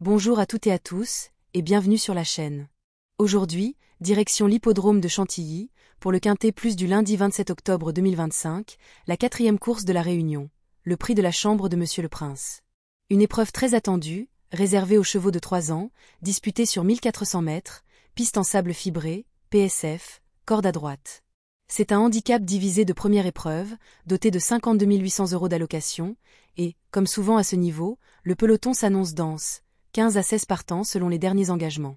Bonjour à toutes et à tous, et bienvenue sur la chaîne. Aujourd'hui, direction l'hippodrome de Chantilly, pour le Quintet Plus du lundi 27 octobre 2025, la 4e course de la Réunion, le prix de la chambre de Monsieur le Prince. Une épreuve très attendue, réservée aux chevaux de 3 ans, disputée sur 1400 mètres, piste en sable fibré, PSF, corde à droite. C'est un handicap divisé de première épreuve, doté de 52 800 € d'allocation, et, comme souvent à ce niveau, le peloton s'annonce dense, 15 à 16 partants selon les derniers engagements.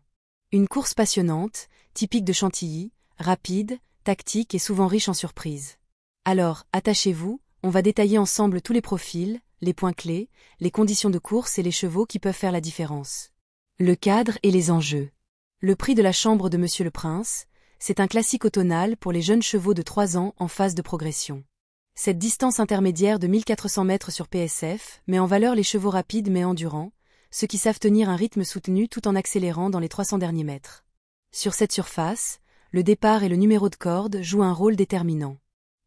Une course passionnante, typique de Chantilly, rapide, tactique et souvent riche en surprises. Alors, attachez-vous, on va détailler ensemble tous les profils, les points clés, les conditions de course et les chevaux qui peuvent faire la différence. Le cadre et les enjeux. Le prix de la chambre de Monsieur le Prince, c'est un classique automnal pour les jeunes chevaux de 3 ans en phase de progression. Cette distance intermédiaire de 1400 mètres sur PSF met en valeur les chevaux rapides mais endurants, ceux qui savent tenir un rythme soutenu tout en accélérant dans les 300 derniers mètres. Sur cette surface, le départ et le numéro de corde jouent un rôle déterminant.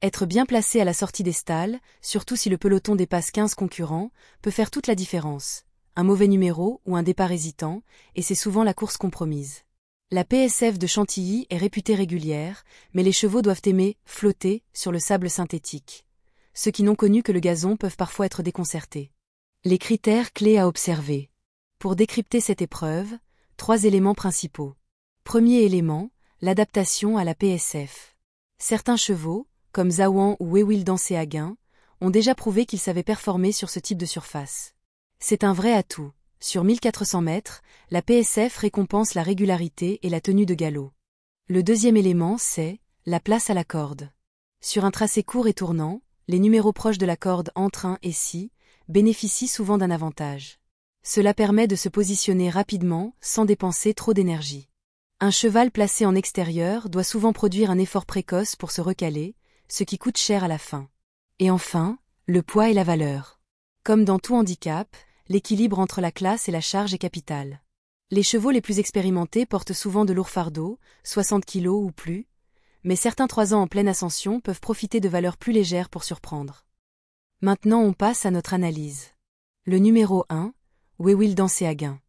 Être bien placé à la sortie des stalles, surtout si le peloton dépasse 15 concurrents, peut faire toute la différence. Un mauvais numéro ou un départ hésitant, et c'est souvent la course compromise. La PSF de Chantilly est réputée régulière, mais les chevaux doivent aimer « flotter » sur le sable synthétique. Ceux qui n'ont connu que le gazon peuvent parfois être déconcertés. Les critères clés à observer. Pour décrypter cette épreuve, 3 éléments principaux. Premier élément, l'adaptation à la PSF. Certains chevaux, comme Zawan ou We Will Danser à Gain, ont déjà prouvé qu'ils savaient performer sur ce type de surface. C'est un vrai atout. Sur 1400 mètres, la PSF récompense la régularité et la tenue de galop. Le deuxième élément, c'est la place à la corde. Sur un tracé court et tournant, les numéros proches de la corde entre 1 et 6 bénéficient souvent d'un avantage. Cela permet de se positionner rapidement, sans dépenser trop d'énergie. Un cheval placé en extérieur doit souvent produire un effort précoce pour se recaler, ce qui coûte cher à la fin. Et enfin, le poids et la valeur. Comme dans tout handicap, l'équilibre entre la classe et la charge est capital. Les chevaux les plus expérimentés portent souvent de lourds fardeaux, 60 kg ou plus, mais certains 3 ans en pleine ascension peuvent profiter de valeurs plus légères pour surprendre. Maintenant on passe à notre analyse. Le numéro 1, We Will Danser à Gain.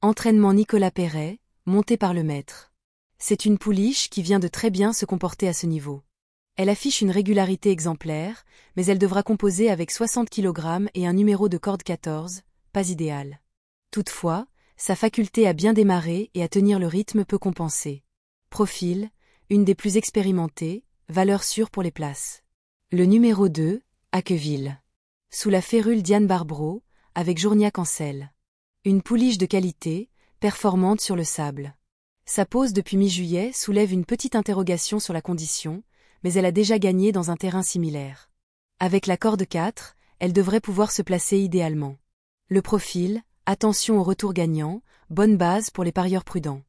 Entraînement Nicolas Perret, monté par le maître. C'est une pouliche qui vient de très bien se comporter à ce niveau. Elle affiche une régularité exemplaire, mais elle devra composer avec 60 kg et un numéro de corde 14, pas idéal. Toutefois, sa faculté à bien démarrer et à tenir le rythme peut compenser. Profil, une des plus expérimentées, valeur sûre pour les places. Le numéro 2, Aqueville. Sous la férule Diane Barbro, avec Journiac en selle. Une pouliche de qualité, performante sur le sable. Sa pose depuis mi-juillet soulève une petite interrogation sur la condition, mais elle a déjà gagné dans un terrain similaire. Avec la corde 4, elle devrait pouvoir se placer idéalement. Le profil, attention au retour gagnant, bonne base pour les parieurs prudents.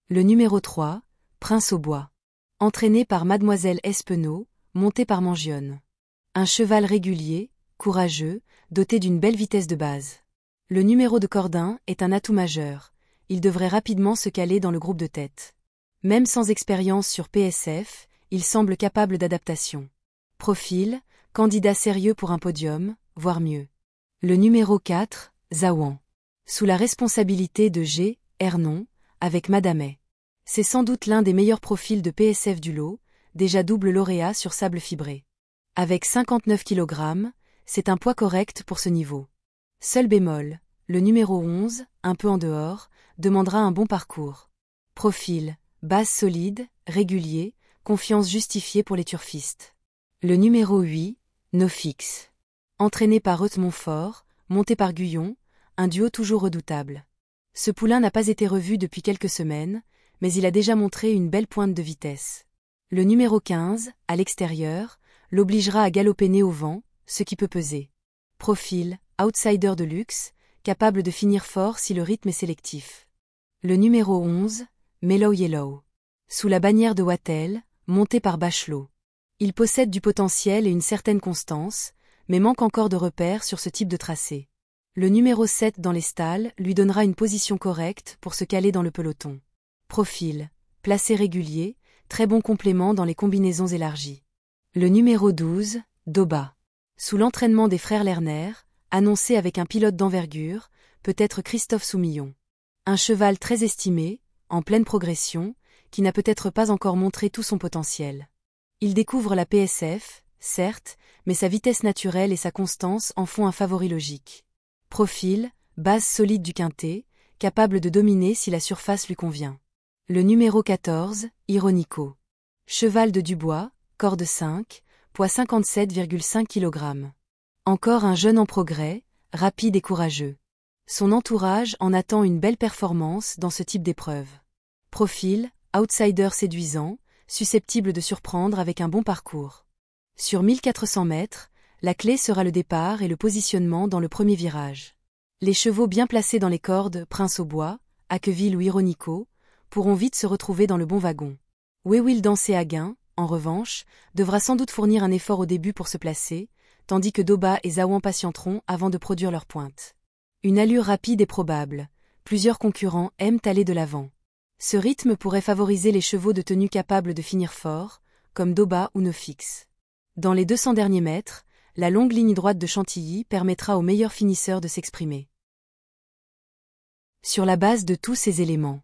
Le numéro 3, Prince au bois. Entraîné par Mademoiselle Espenot, monté par Mangionne. Un cheval régulier, courageux, doté d'une belle vitesse de base. Le numéro de Cordin est un atout majeur, il devrait rapidement se caler dans le groupe de tête. Même sans expérience sur PSF, il semble capable d'adaptation. Profil, candidat sérieux pour un podium, voire mieux. Le numéro 4, Zawan. Sous la responsabilité de G. Ernon, avec Madamet. C'est sans doute l'un des meilleurs profils de PSF du lot, déjà double lauréat sur sable fibré. Avec 59 kg, c'est un poids correct pour ce niveau. Seul bémol, le numéro 11, un peu en dehors, demandera un bon parcours. Profil, base solide, régulier, confiance justifiée pour les turfistes. Le numéro 8, Nofix. Entraîné par Ruth Montfort, monté par Guyon, un duo toujours redoutable. Ce poulain n'a pas été revu depuis quelques semaines, mais il a déjà montré une belle pointe de vitesse. Le numéro 15, à l'extérieur, l'obligera à galoper nez au vent, ce qui peut peser. Profil, outsider de luxe, capable de finir fort si le rythme est sélectif. Le numéro 11, Mellow Yellow. Sous la bannière de Wattel, monté par Bachelot. Il possède du potentiel et une certaine constance, mais manque encore de repères sur ce type de tracé. Le numéro 7 dans les stalles lui donnera une position correcte pour se caler dans le peloton. Profil, placé régulier, très bon complément dans les combinaisons élargies. Le numéro 12, Doba. Sous l'entraînement des frères Lerner, annoncé avec un pilote d'envergure, peut-être Christophe Soumillon. Un cheval très estimé, en pleine progression, qui n'a peut-être pas encore montré tout son potentiel. Il découvre la PSF, certes, mais sa vitesse naturelle et sa constance en font un favori logique. Profil, base solide du quintet, capable de dominer si la surface lui convient. Le numéro 14, Ironico. Cheval de Dubois, corde 5, poids 57,5 kg. Encore un jeune en progrès, rapide et courageux. Son entourage en attend une belle performance dans ce type d'épreuve. Profil, outsider séduisant, susceptible de surprendre avec un bon parcours. Sur 1400 mètres, la clé sera le départ et le positionnement dans le premier virage. Les chevaux bien placés dans les cordes, Prince au Bois, Aqueville ou Ironico, pourront vite se retrouver dans le bon wagon. We Will Danser Aguin, en revanche, devra sans doute fournir un effort au début pour se placer, tandis que Doba et Zawan patienteront avant de produire leur pointe. Une allure rapide est probable, plusieurs concurrents aiment aller de l'avant. Ce rythme pourrait favoriser les chevaux de tenue capables de finir fort, comme Doba ou Nofix. Dans les 200 derniers mètres, la longue ligne droite de Chantilly permettra aux meilleurs finisseurs de s'exprimer. Sur la base de tous ces éléments.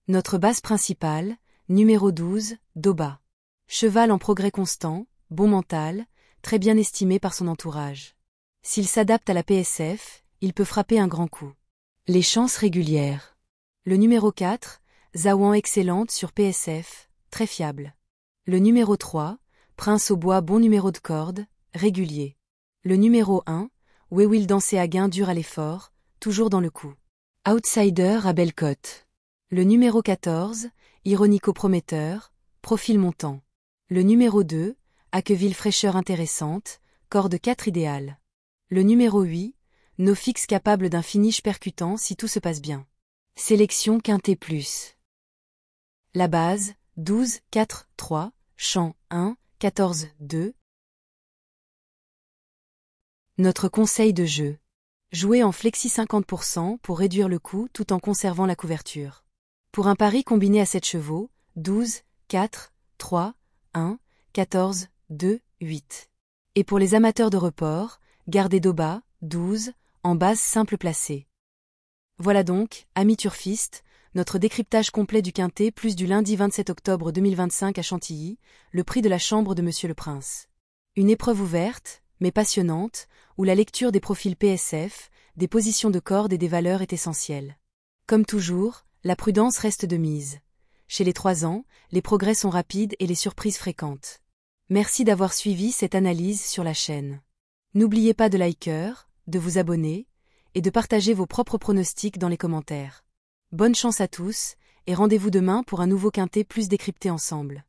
Notre base principale, numéro 12, Doba. Cheval en progrès constant, bon mental, très bien estimé par son entourage. S'il s'adapte à la PSF, il peut frapper un grand coup. Les chances régulières. Le numéro 4, Zawan excellente sur PSF, très fiable. Le numéro 3, Prince au Bois bon numéro de corde, régulier. Le numéro 1, We Will Danser Aguin dur à l'effort, toujours dans le coup. Outsider à belle cote. Le numéro 14, Ironico prometteur, profil montant. Le numéro 2, Aqueville fraîcheur intéressante, corde 4 idéal. Le numéro 8, Nofix capable d'un finish percutant si tout se passe bien. Sélection quintet plus. La base, 12, 4, 3, champ 1, 14, 2. Notre conseil de jeu. Jouer en flexi 50% pour réduire le coût tout en conservant la couverture. Pour un pari combiné à 7 chevaux, 12, 4, 3, 1, 14, 2, 8. Et pour les amateurs de report, gardez Doba, 12, en base simple placée. Voilà donc, amis turfistes, notre décryptage complet du quintet plus du lundi 27 octobre 2025 à Chantilly, le prix de la chambre de Monsieur le Prince. Une épreuve ouverte, mais passionnante, où la lecture des profils PSF, des positions de corde et des valeurs est essentielle. Comme toujours, la prudence reste de mise. Chez les 3 ans, les progrès sont rapides et les surprises fréquentes. Merci d'avoir suivi cette analyse sur la chaîne. N'oubliez pas de liker, de vous abonner, et de partager vos propres pronostics dans les commentaires. Bonne chance à tous, et rendez-vous demain pour un nouveau quintet plus décrypté ensemble.